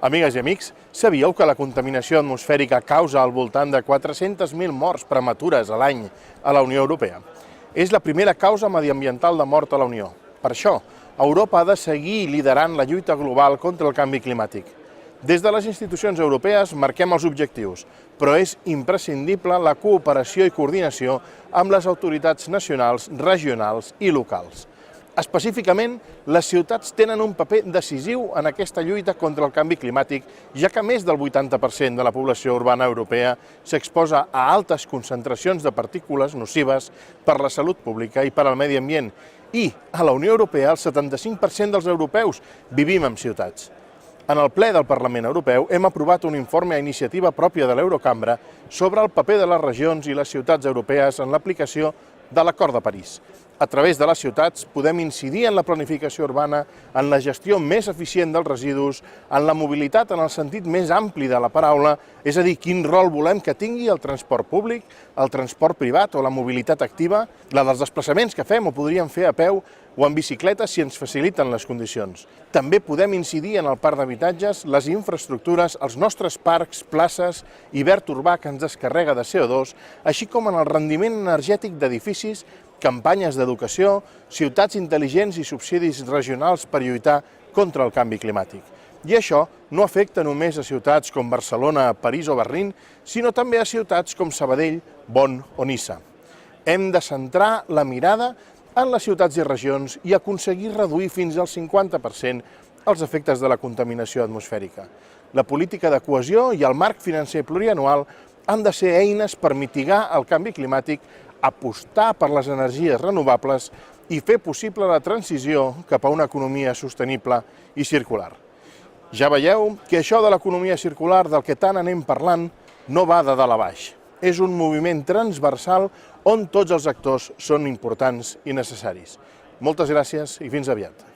Amigues i amics, sabíeu que la contaminació atmosfèrica causa al voltant de 400.000 morts prematures a l'any a la Unió Europea? És la primera causa mediambiental de mort a la Unió. Per això, Europa ha de seguir liderant la lluita global contra el canvi climàtic. Des de les institucions europees marquem els objectius, però és imprescindible la cooperació i coordinació amb les autoritats nacionals, regionals i locals. Específicament, les ciutats tenen un paper decisiu en aquesta lluita contra el canvi climàtic, ja que més del 80% de la població urbana europea s'exposa a altes concentracions de partícules nocives per la salut pública i per al medi ambient. I a la Unió Europea el 75% dels europeus vivim en ciutats. En el ple del Parlament Europeu hem aprovat un informe a iniciativa pròpia de l'Eurocambra sobre el paper de les regions i les ciutats europees en l'aplicació de l'Acord de París. A través de les ciutats podem incidir en la planificació urbana, en la gestió més eficient dels residus, en la mobilitat en el sentit més ampli de la paraula, és a dir, quin rol volem que tingui el transport públic, el transport privat o la mobilitat activa, la dels desplaçaments que fem o podríem fer a peu o en bicicleta si ens faciliten les condicions. També podem incidir en el parc d'habitatges, les infraestructures, els nostres parcs, places i verd urbà que ens descarrega de CO2, així com en el rendiment energètic d'edificis, campanyes d'educació, ciutats intel·ligents i subsidis regionals per lluitar contra el canvi climàtic. I això no afecta només a ciutats com Barcelona, París o Berlín, sinó també a ciutats com Sabadell, Bonn o Niça. Hem de centrar la mirada en les ciutats i regions i aconseguir reduir fins al 50% els efectes de la contaminació atmosfèrica. La política de cohesió i el marc financer plurianual han de ser eines per mitigar el canvi climàtic, apostar per les energies renovables i fer possible la transició cap a una economia sostenible i circular. Ja veieu que això de l'economia circular del que tant anem parlant no va de dalt a baix. És un moviment transversal on tots els actors són importants i necessaris. Moltes gràcies i fins aviat.